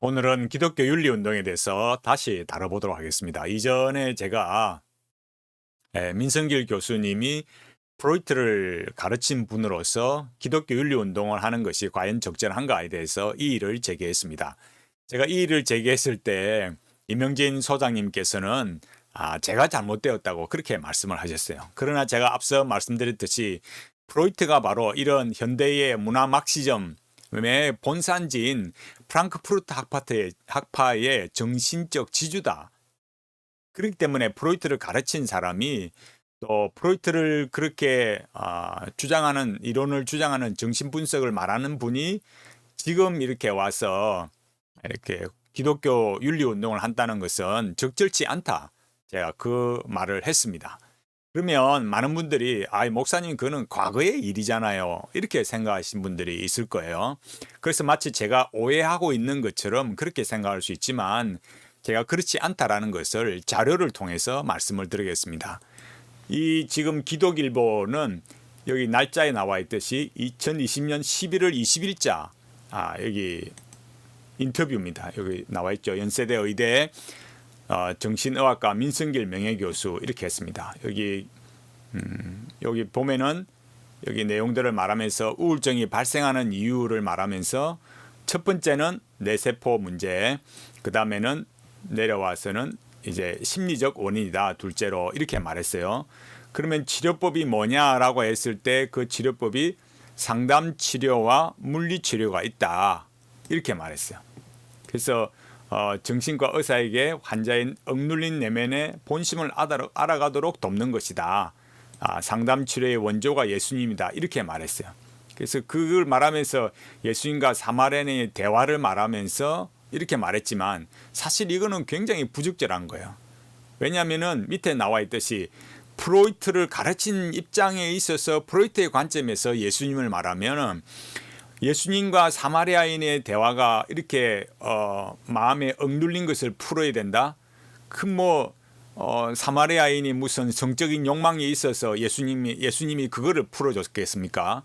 오늘은 기독교 윤리운동에 대해서 다시 다뤄보도록 하겠습니다. 이전에 제가 민성길 교수님이 프로이트를 가르친 분으로서 기독교 윤리운동을 하는 것이 과연 적절한가에 대해서 이의를 제기했습니다. 제가 이의를 제기했을 때 이명진 소장님께서는 제가 잘못되었다고 그렇게 말씀을 하셨어요. 그러나 제가 앞서 말씀드렸듯이 프로이트가 바로 이런 현대의 문화 막시즘의 본산지인 프랑크푸르트 학파의 정신적 지주다. 그렇기 때문에 프로이트를 가르친 사람이 또 프로이트를 그렇게 주장하는 이론을 주장하는 정신분석을 말하는 분이 지금 이렇게 와서 이렇게 기독교 윤리운동을 한다는 것은 적절치 않다. 제가 그 말을 했습니다. 그러면 많은 분들이 목사님 그거는 과거의 일이잖아요. 이렇게 생각하신 분들이 있을 거예요. 그래서 마치 제가 오해하고 있는 것처럼 그렇게 생각할 수 있지만 제가 그렇지 않다라는 것을 자료를 통해서 말씀을 드리겠습니다. 이 지금 기독일보는 여기 날짜에 나와 있듯이 2020년 11월 20일자 여기 인터뷰입니다. 여기 나와 있죠. 연세대 의대 정신의학과 민성길 명예교수 이렇게 했습니다. 여기 보면은 여기 내용들을 말하면서 우울증이 발생하는 이유를 말하면서 첫 번째는 뇌세포 문제, 그 다음에는 내려와서는 이제 심리적 원인이다. 둘째로 이렇게 말했어요. 그러면 치료법이 뭐냐라고 했을 때 그 치료법이 상담 치료와 물리 치료가 있다. 이렇게 말했어요. 그래서 정신과 의사에게 환자의 억눌린 내면의 본심을 알아가도록 돕는 것이다. 상담 치료의 원조가 예수님이다. 이렇게 말했어요. 그래서 그걸 말하면서 예수님과 사마리아인의 대화를 말하면서 이렇게 말했지만 사실 이거는 굉장히 부적절한 거예요. 왜냐하면은 밑에 나와 있듯이 프로이트를 가르친 입장에 있어서 프로이트의 관점에서 예수님을 말하면은 예수님과 사마리아인의 대화가 이렇게 마음에 억눌린 것을 풀어야 된다. 사마리아인이 무슨 성적인 욕망이 있어서 예수님이 그거를 풀어줬겠습니까?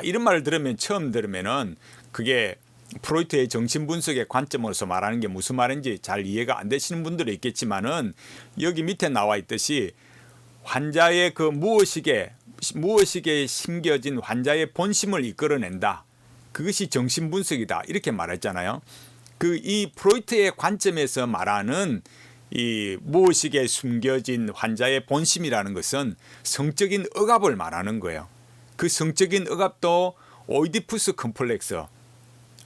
이런 말을 처음 들으면은 그게 프로이트의 정신분석의 관점으로서 말하는 게 무슨 말인지 잘 이해가 안 되시는 분들이 있겠지만은 여기 밑에 나와 있듯이 환자의 그 무의식에 심겨진 환자의 본심을 이끌어낸다. 그것이 정신분석이다. 이렇게 말했잖아요. 이 프로이트의 관점에서 말하는 이 무의식에 숨겨진 환자의 본심이라는 것은 성적인 억압을 말하는 거예요. 그 성적인 억압도 오이디푸스 컴플렉스,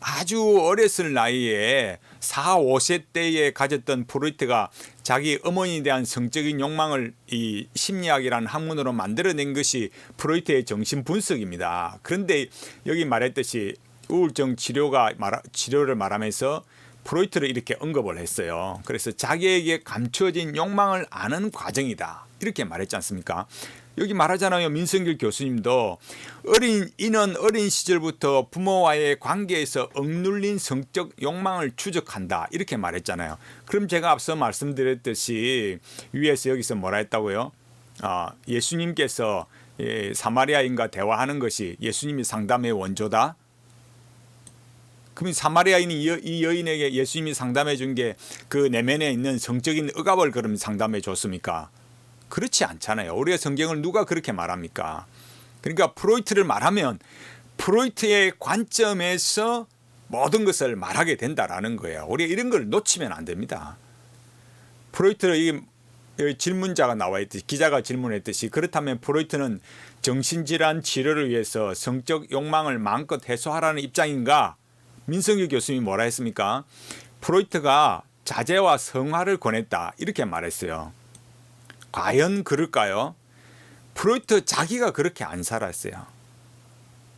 아주 어렸을 나이에 4, 5세 때에 가졌던 프로이트가 자기 어머니에 대한 성적인 욕망을 이 심리학이라는 학문으로 만들어낸 것이 프로이트의 정신분석입니다. 그런데 여기 말했듯이 우울증 치료를 말하면서 프로이트를 이렇게 언급을 했어요. 그래서 자기에게 감추어진 욕망을 아는 과정이다. 이렇게 말했지 않습니까? 여기 말하잖아요. 민성길 교수님도 이는 어린 시절부터 부모와의 관계에서 억눌린 성적 욕망을 추적한다. 이렇게 말했잖아요. 그럼 제가 앞서 말씀드렸듯이 위에서 여기서 뭐라 했다고요? 예수님께서 사마리아인과 대화하는 것이 예수님이 상담의 원조다. 그럼 사마리아인이 이 여인에게 예수님이 상담해 준 게 그 내면에 있는 성적인 억압을 그럼 상담해 줬습니까? 그렇지 않잖아요. 우리가 성경을 누가 그렇게 말합니까? 그러니까 프로이트를 말하면 프로이트의 관점에서 모든 것을 말하게 된다라는 거예요. 우리가 이런 걸 놓치면 안 됩니다. 프로이트의 질문자가 나와 있듯이 기자가 질문했듯이 그렇다면 프로이트는 정신질환 치료를 위해서 성적 욕망을 마음껏 해소하라는 입장인가? 민성규 교수님이 뭐라 했습니까? 프로이트가 자제와 성화를 권했다. 이렇게 말했어요. 과연 그럴까요? 프로이트 자기가 그렇게 안 살았어요.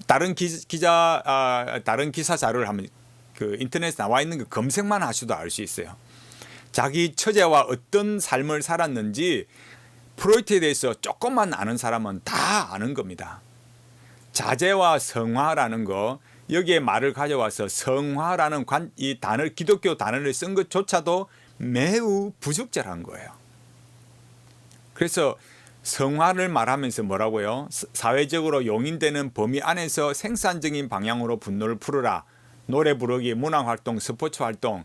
다른 기사 자료를 하면 그 인터넷에 나와 있는 거 검색만 하셔도 알 수 있어요. 자기 처제와 어떤 삶을 살았는지 프로이트에 대해서 조금만 아는 사람은 다 아는 겁니다. 자제와 성화라는 거, 여기에 말을 가져와서 성화라는 이 단어, 기독교 단어를 쓴 것조차도 매우 부적절한 거예요. 그래서 성화를 말하면서 뭐라고요? 사회적으로 용인되는 범위 안에서 생산적인 방향으로 분노를 풀어라. 노래 부르기, 문화 활동, 스포츠 활동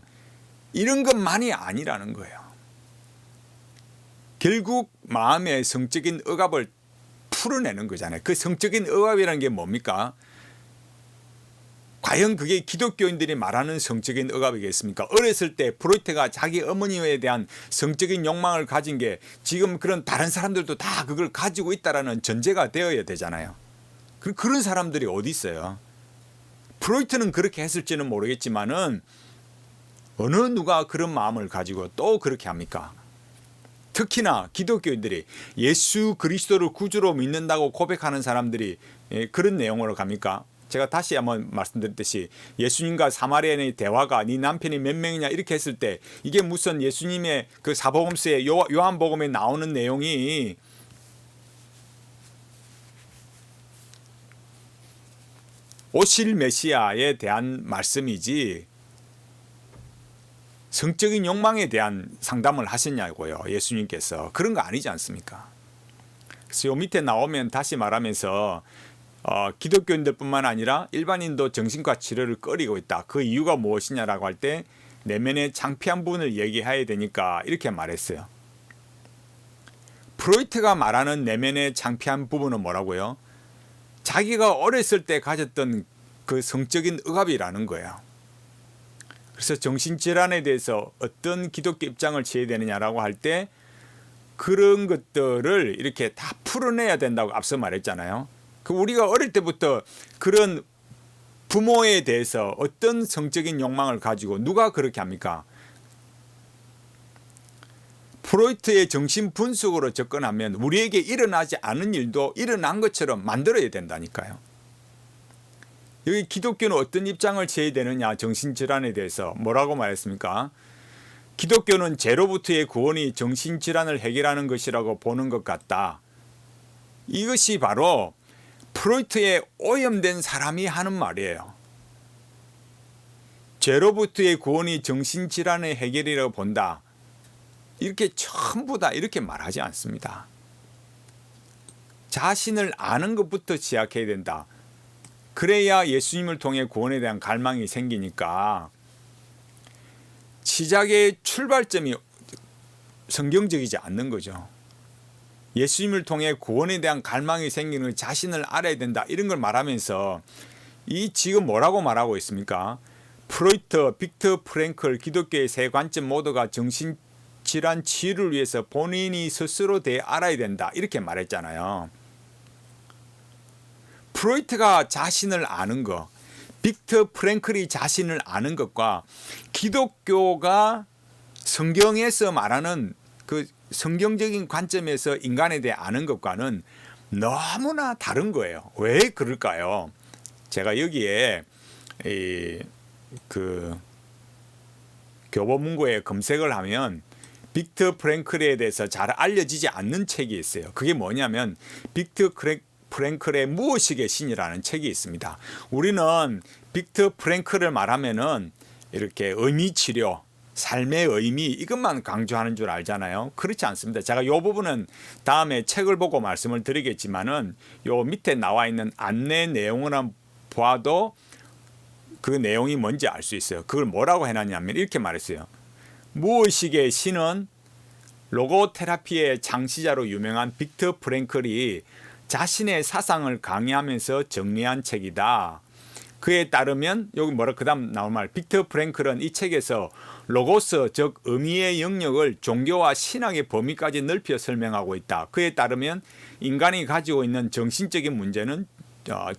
이런 것만이 아니라는 거예요. 결국 마음의 성적인 억압을 풀어내는 거잖아요. 그 성적인 억압이라는 게 뭡니까? 과연 그게 기독교인들이 말하는 성적인 억압이겠습니까? 어렸을 때 프로이트가 자기 어머니에 대한 성적인 욕망을 가진 게 지금 그런 다른 사람들도 다 그걸 가지고 있다라는 전제가 되어야 되잖아요. 그런 사람들이 어디 있어요? 프로이트는 그렇게 했을지는 모르겠지만은 어느 누가 그런 마음을 가지고 또 그렇게 합니까? 특히나 기독교인들이 예수 그리스도를 구주로 믿는다고 고백하는 사람들이 그런 내용으로 갑니까? 제가 다시 한번 말씀드렸듯이 예수님과 사마리아인의 대화가 네 남편이 몇 명이냐 이렇게 했을 때 이게 무슨 예수님의 그 사복음서에 요한복음에 나오는 내용이 오실 메시아에 대한 말씀이지 성적인 욕망에 대한 상담을 하셨냐고요. 예수님께서. 그런 거 아니지 않습니까? 그래서 요 밑에 나오면 다시 말하면서 기독교인들뿐만 아니라 일반인도 정신과 치료를 꺼리고 있다. 그 이유가 무엇이냐라고 할 때 내면의 창피한 부분을 얘기해야 되니까 이렇게 말했어요. 프로이트가 말하는 내면의 창피한 부분은 뭐라고요? 자기가 어렸을 때 가졌던 그 성적인 억압이라는 거예요. 그래서 정신질환에 대해서 어떤 기독교 입장을 취해야 되느냐라고 할 때 그런 것들을 이렇게 다 풀어내야 된다고 앞서 말했잖아요. 우리가 어릴 때부터 그런 부모에 대해서 어떤 성적인 욕망을 가지고 누가 그렇게 합니까? 프로이트의 정신 분석으로 접근하면 우리에게 일어나지 않은 일도 일어난 것처럼 만들어야 된다니까요. 여기 기독교는 어떤 입장을 취해야 되느냐, 정신질환에 대해서 뭐라고 말했습니까? 기독교는 죄로부터의 구원이 정신질환을 해결하는 것이라고 보는 것 같다. 이것이 바로 프로이트의 오염된 사람이 하는 말이에요. 죄로부터의 구원이 정신질환의 해결이라고 본다. 이렇게 전부 다 이렇게 말하지 않습니다. 자신을 아는 것부터 시작해야 된다. 그래야 예수님을 통해 구원에 대한 갈망이 생기니까 시작의 출발점이 성경적이지 않는 거죠. 예수님을 통해 구원에 대한 갈망이 생기는 자신을 알아야 된다. 이런 걸 말하면서 이 지금 뭐라고 말하고 있습니까? 프로이트, 빅터 프랭클, 기독교의 세 관점 모두가 정신질환 치유를 위해서 본인이 스스로 대해 알아야 된다. 이렇게 말했잖아요. 프로이트가 자신을 아는 것, 빅터 프랭클이 자신을 아는 것과 기독교가 성경에서 말하는 그 성경적인 관점에서 인간에 대해 아는 것과는 너무나 다른 거예요. 왜 그럴까요? 제가 여기에 그 교보문고에 검색을 하면 빅터 프랭클에 대해서 잘 알려지지 않는 책이 있어요. 그게 뭐냐면 빅터 프랭클의 무엇이게 신이라는 책이 있습니다. 우리는 빅터 프랭클을 말하면은 이렇게 의미 치료, 삶의 의미 이것만 강조하는 줄 알잖아요. 그렇지 않습니다. 제가 이 부분은 다음에 책을 보고 말씀을 드리겠지만은 요 밑에 나와 있는 안내 내용을 봐도 그 내용이 뭔지 알 수 있어요. 그걸 뭐라고 해놨냐면 이렇게 말했어요. 무의식의 신은 로고테라피의 창시자로 유명한 빅터 프랭클이 자신의 사상을 강의하면서 정리한 책이다. 그에 따르면 여기 뭐라 그다음 나올 말 빅터 프랭클은 이 책에서 로고스 즉 의미의 영역을 종교와 신학의 범위까지 넓혀 설명하고 있다. 그에 따르면 인간이 가지고 있는 정신적인 문제는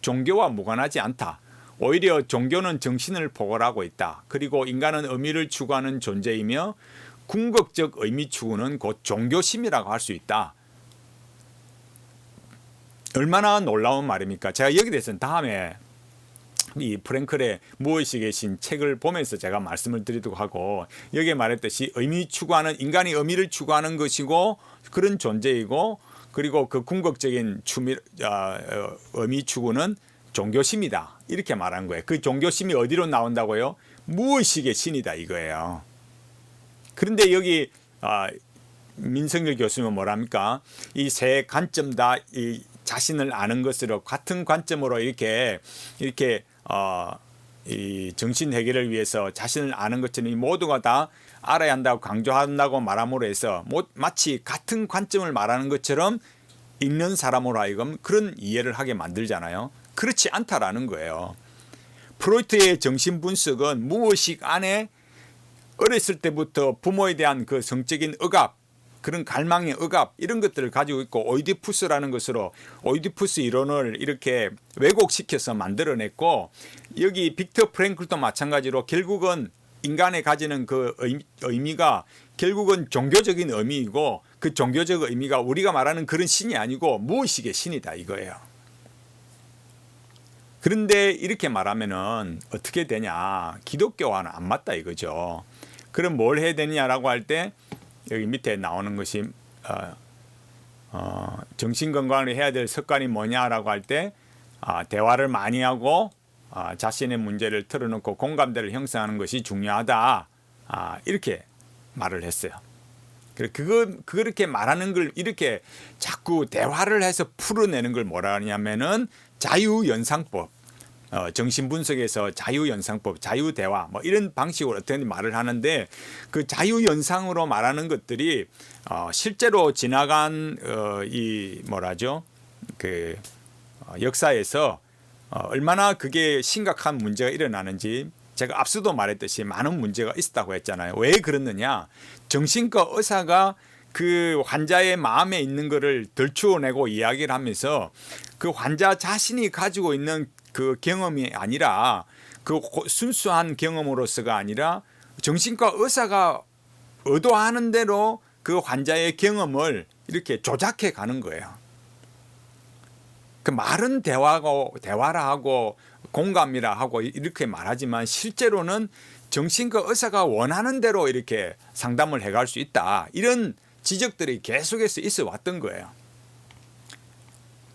종교와 무관하지 않다. 오히려 종교는 정신을 포괄하고 있다. 그리고 인간은 의미를 추구하는 존재이며 궁극적 의미 추구는 곧 종교심이라고 할 수 있다. 얼마나 놀라운 말입니까? 제가 여기 대해서는 다음에 이 프랭클의 무의식의 신 책을 보면서 제가 말씀을 드리도록 하고 여기에 말했듯이 의미 추구하는 인간이 의미를 추구하는 것이고 그런 존재이고 그리고 그 궁극적인 의미 추구는 종교심이다. 이렇게 말한 거예요. 그 종교심이 어디로 나온다고요? 무의식의 신이다 이거예요. 그런데 여기 민성열 교수님은 뭐랍니까? 이 세 관점 다 이 자신을 아는 것으로 같은 관점으로 이렇게 이 정신 해결을 위해서 자신을 아는 것처럼 이 모두가 다 알아야 한다고 강조한다고 말함으로 해서 마치 같은 관점을 말하는 것처럼 읽는 사람으로 하여금 그런 이해를 하게 만들잖아요. 그렇지 않다라는 거예요. 프로이트의 정신 분석은 무의식 안에 어렸을 때부터 부모에 대한 그 성적인 억압, 그런 갈망의 억압 이런 것들을 가지고 있고 오이디푸스라는 것으로 오이디푸스 이론을 이렇게 왜곡시켜서 만들어냈고 여기 빅터 프랭클도 마찬가지로 결국은 인간에 가지는 그 의미가 결국은 종교적인 의미이고 그 종교적 의미가 우리가 말하는 그런 신이 아니고 무의식의 신이다 이거예요. 그런데 이렇게 말하면은 어떻게 되냐, 기독교와는 안 맞다 이거죠. 그럼 뭘 해야 되냐라고 할 때 여기 밑에 나오는 것이 정신건강을 해야 될 습관이 뭐냐라고 할 때 대화를 많이 하고 자신의 문제를 털어놓고 공감대를 형성하는 것이 중요하다, 이렇게 말을 했어요. 그렇게 말하는 걸 이렇게 자꾸 대화를 해서 풀어내는 걸 뭐라 하냐면은 자유연상법, 정신분석에서 자유연상법, 자유대화 뭐 이런 방식으로 어떻게 말을 하는데 그 자유연상으로 말하는 것들이 실제로 지나간 이 뭐라죠, 그 역사에서 얼마나 그게 심각한 문제가 일어나는지 제가 앞서도 말했듯이 많은 문제가 있었다고 했잖아요. 왜 그렇느냐, 정신과 의사가 그 환자의 마음에 있는 거를 덜추어내고 이야기를 하면서 그 환자 자신이 가지고 있는 그 경험이 아니라 그 순수한 경험으로서가 아니라 정신과 의사가 의도하는 대로 그 환자의 경험을 이렇게 조작해 가는 거예요. 그 말은 대화라 하고 공감이라 하고 이렇게 말하지만 실제로는 정신과 의사가 원하는 대로 이렇게 상담을 해갈 수 있다, 이런 지적들이 계속해서 있어 왔던 거예요.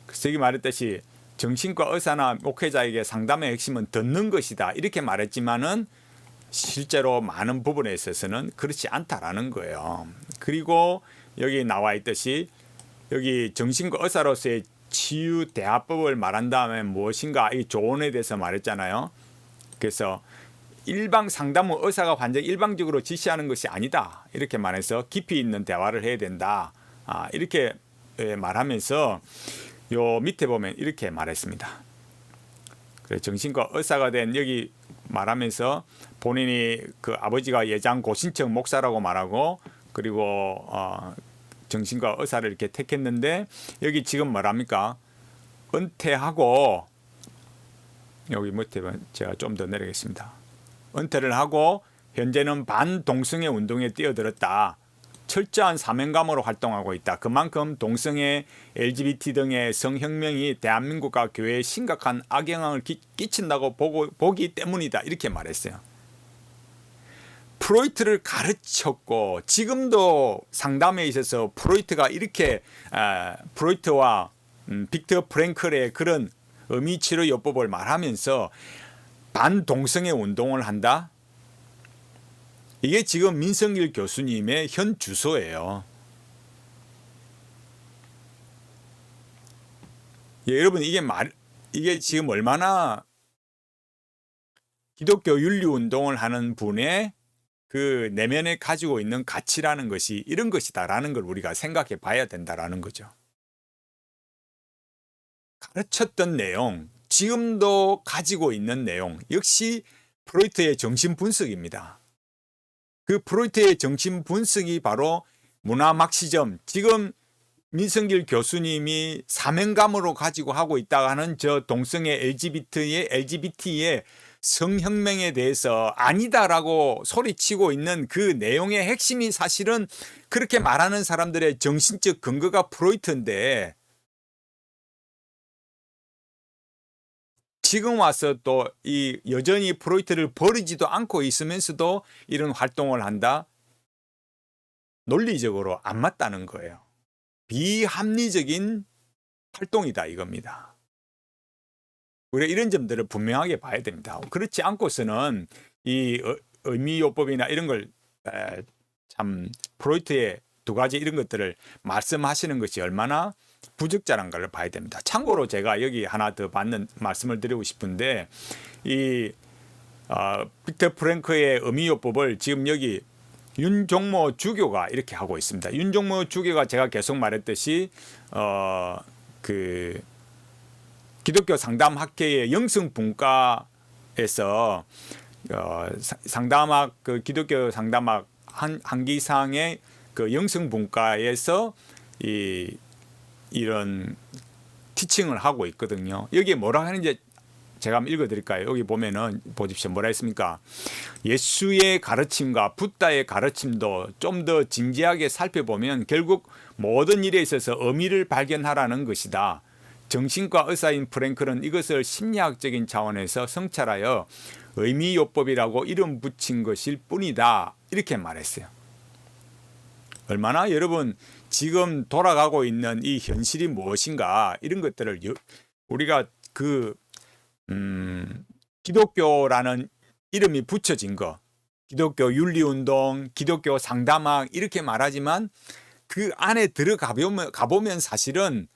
그래서 여기 말했듯이 정신과 의사나 목회자에게 상담의 핵심은 듣는 것이다 이렇게 말했지만은 실제로 많은 부분에 있어서는 그렇지 않다라는 거예요. 그리고 여기 나와 있듯이 여기 정신과 의사로서의 치유 대화법을 말한 다음에 무엇인가 이 조언에 대해서 말했잖아요. 그래서 일방 상담 후 의사가 환자 일방적으로 지시하는 것이 아니다 이렇게 말해서 깊이 있는 대화를 해야 된다, 이렇게 말하면서 요 밑에 보면 이렇게 말했습니다. 그래 정신과 의사가 된 여기 말하면서 본인이 그 아버지가 예장 고신청 목사라고 말하고 그리고 정신과 의사를 이렇게 택했는데 여기 지금 뭐랍니까? 은퇴하고 여기 밑에 제가 좀 더 내리겠습니다. 은퇴를 하고 현재는 반동성애 운동에 뛰어들었다. 철저한 사명감으로 활동하고 있다. 그만큼 동성애, LGBT 등의 성혁명이 대한민국과 교회에 심각한 악영향을 끼친다고 보기 때문이다. 이렇게 말했어요. 프로이트를 가르쳤고 지금도 상담에 있어서 프로이트가 이렇게 프로이트와 빅터 프랭클의 그런 의미치료요법을 말하면서 반동성애 운동을 한다. 이게 지금 민성길 교수님의 현 주소예요. 예, 여러분 이게 지금 얼마나 기독교 윤리 운동을 하는 분의 그 내면에 가지고 있는 가치라는 것이 이런 것이다라는 걸 우리가 생각해 봐야 된다라는 거죠. 가르쳤던 내용, 지금도 가지고 있는 내용 역시 프로이트의 정신 분석입니다. 그 프로이트의 정신 분석이 바로 문화 막시즘, 지금 민성길 교수님이 사명감으로 가지고 하고 있다고 하는 저 동성애 LGBT의 성혁명에 대해서 아니다라고 소리치고 있는 그 내용의 핵심이 사실은 그렇게 말하는 사람들의 정신적 근거가 프로이트인데 지금 와서 또 이 여전히 프로이트를 버리지도 않고 있으면서도 이런 활동을 한다? 논리적으로 안 맞다는 거예요. 비합리적인 활동이다 이겁니다. 우리가 이런 점들을 분명하게 봐야 됩니다. 그렇지 않고서는 이 의미요법이나 이런 걸 참 프로이트의 두 가지 이런 것들을 말씀하시는 것이 얼마나 부적절한 걸 봐야 됩니다. 참고로 제가 여기 하나 더 말씀을 드리고 싶은데 이 빅터 프랭크의 의미요법을 지금 여기 윤종모 주교가 이렇게 하고 있습니다. 윤종모 주교가 제가 계속 말했듯이 그 기독교 상담학회의 영성분과에서 상담학 그 기독교 상담학 한기상의 그 영성분과에서 이런 티칭을 하고 있거든요. 여기에 뭐라 하는지 제가 한번 읽어드릴까요? 여기 보면은 보십시오. 뭐라 했습니까? 예수의 가르침과 붓다의 가르침도 좀 더 진지하게 살펴보면 결국 모든 일에 있어서 의미를 발견하라는 것이다. 정신과 의사인 프랭클은 이것을 심리학적인 차원에서 성찰하여 의미요법이라고 이름 붙인 것일 뿐이다. 이렇게 말했어요. 얼마나 여러분 지금 돌아가고 있는 이 현실이 무엇인가 이런 것들을 우리가 기독교라는 이름이 붙여진 거, 기독교 윤리운동, 기독교 상담학 이렇게 말하지만 그 안에 들어가 보면 사실은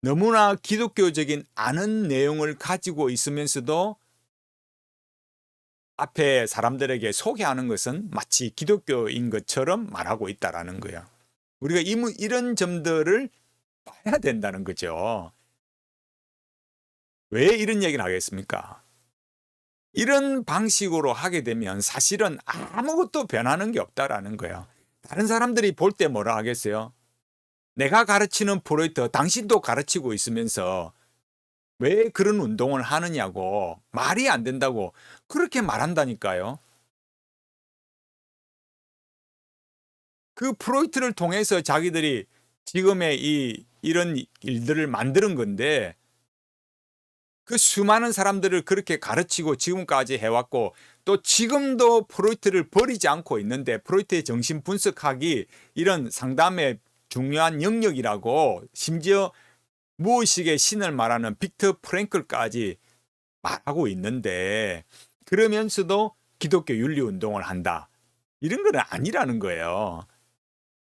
너무나 기독교적인 아는 내용을 가지고 있으면서도 앞에 사람들에게 소개하는 것은 마치 기독교인 것처럼 말하고 있다라는 거예요. 우리가 이런 점들을 봐야 된다는 거죠. 왜 이런 얘기를 하겠습니까? 이런 방식으로 하게 되면 사실은 아무것도 변하는 게 없다라는 거예요. 다른 사람들이 볼 때 뭐라 하겠어요? 내가 가르치는 프로이트 당신도 가르치고 있으면서 왜 그런 운동을 하느냐고 말이 안 된다고 그렇게 말한다니까요. 그 프로이트를 통해서 자기들이 지금의 이런 일들을 만드는 건데 그 수많은 사람들을 그렇게 가르치고 지금까지 해왔고 또 지금도 프로이트를 버리지 않고 있는데 프로이트의 정신 분석학이 이런 상담의 중요한 영역이라고 심지어 무의식의 신을 말하는 빅터 프랭클까지 말하고 있는데 그러면서도 기독교 윤리운동을 한다. 이런 건 아니라는 거예요.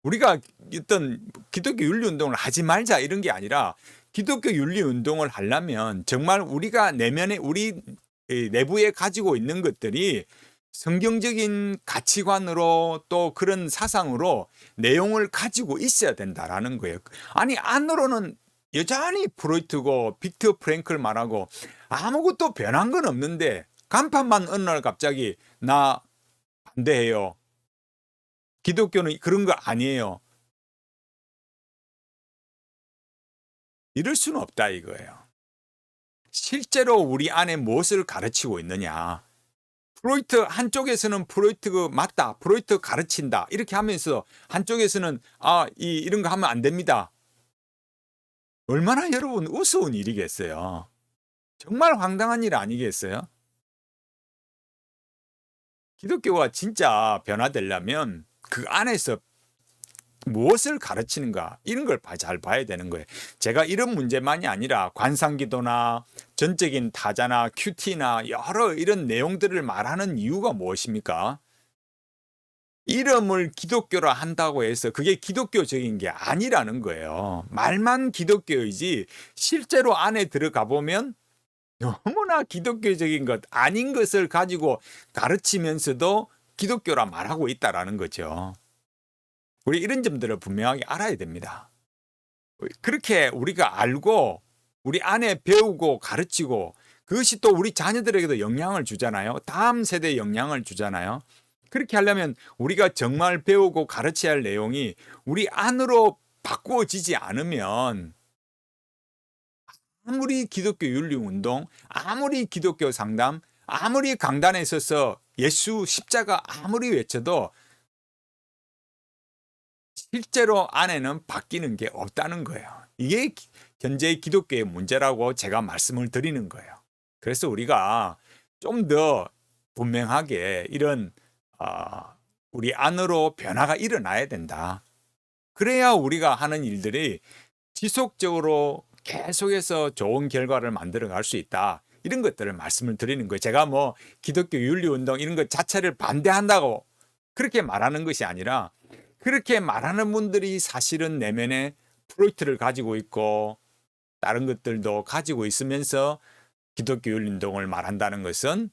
우리가 어떤 기독교 윤리운동을 하지 말자 이런 게 아니라 기독교 윤리운동을 하려면 정말 우리가 내면에 우리 내부에 가지고 있는 것들이 성경적인 가치관으로 또 그런 사상으로 내용을 가지고 있어야 된다라는 거예요. 아니 안으로는 여전히 프로이트고 빅터 프랭클 말하고 아무것도 변한 건 없는데 간판만 어느 날 갑자기 나 반대해요. 기독교는 그런 거 아니에요. 이럴 수는 없다 이거예요. 실제로 우리 안에 무엇을 가르치고 있느냐. 프로이트 한쪽에서는 프로이트가 맞다. 프로이트 가르친다. 이렇게 하면서 한쪽에서는 이런 거 하면 안 됩니다. 얼마나 여러분 우스운 일이겠어요. 정말 황당한 일 아니겠어요? 기독교가 진짜 변화되려면 그 안에서 무엇을 가르치는가 이런 걸 잘 봐야 되는 거예요. 제가 이런 문제만이 아니라 관상기도나 전적인 타자나 큐티나 여러 이런 내용들을 말하는 이유가 무엇입니까? 이름을 기독교라 한다고 해서 그게 기독교적인 게 아니라는 거예요. 말만 기독교이지 실제로 안에 들어가 보면 너무나 기독교적인 것 아닌 것을 가지고 가르치면서도 기독교라 말하고 있다라는 거죠. 우리 이런 점들을 분명하게 알아야 됩니다. 그렇게 우리가 알고 우리 안에 배우고 가르치고 그것이 또 우리 자녀들에게도 영향을 주잖아요. 다음 세대에 영향을 주잖아요. 그렇게 하려면 우리가 정말 배우고 가르쳐야 할 내용이 우리 안으로 바꾸어지지 않으면 아무리 기독교 윤리운동, 아무리 기독교 상담, 아무리 강단에 서서 예수 십자가 아무리 외쳐도 실제로 안에는 바뀌는 게 없다는 거예요. 이게 현재의 기독교의 문제라고 제가 말씀을 드리는 거예요. 그래서 우리가 좀 더 분명하게 이런 우리 안으로 변화가 일어나야 된다. 그래야 우리가 하는 일들이 지속적으로 계속해서 좋은 결과를 만들어 갈 수 있다. 이런 것들을 말씀을 드리는 거예요. 제가 뭐 기독교 윤리운동 이런 것 자체를 반대한다고 그렇게 말하는 것이 아니라 그렇게 말하는 분들이 사실은 내면에 프로이트를 가지고 있고 다른 것들도 가지고 있으면서 기독교 윤리운동을 말한다는 것은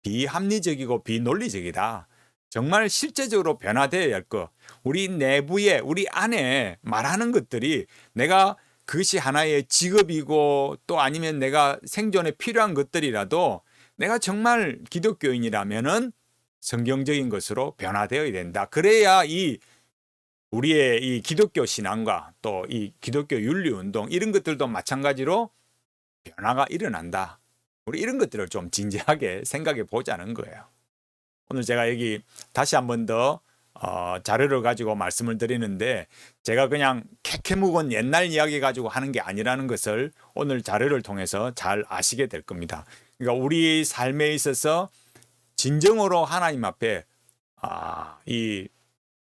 비합리적이고 비논리적이다. 정말 실제적으로 변화되어야 할 것. 우리 내부에 우리 안에 말하는 것들이 내가 그것이 하나의 직업이고 또 아니면 내가 생존에 필요한 것들이라도 내가 정말 기독교인이라면은 성경적인 것으로 변화되어야 된다. 그래야 이 우리의 이 기독교 신앙과 또 이 기독교 윤리 운동 이런 것들도 마찬가지로 변화가 일어난다. 우리 이런 것들을 좀 진지하게 생각해 보자는 거예요. 오늘 제가 여기 다시 한 번 더 자료를 가지고 말씀을 드리는데 제가 그냥 캐캐묵은 옛날 이야기 가지고 하는 게 아니라는 것을 오늘 자료를 통해서 잘 아시게 될 겁니다. 그러니까 우리 삶에 있어서 진정으로 하나님 앞에 이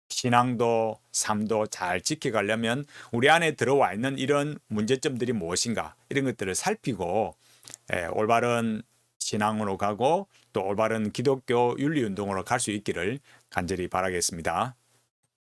신앙도 삶도 잘 지켜가려면 우리 안에 들어와 있는 이런 문제점들이 무엇인가 이런 것들을 살피고 올바른 신앙으로 가고 또 올바른 기독교 윤리운동으로 갈 수 있기를 간절히 바라겠습니다.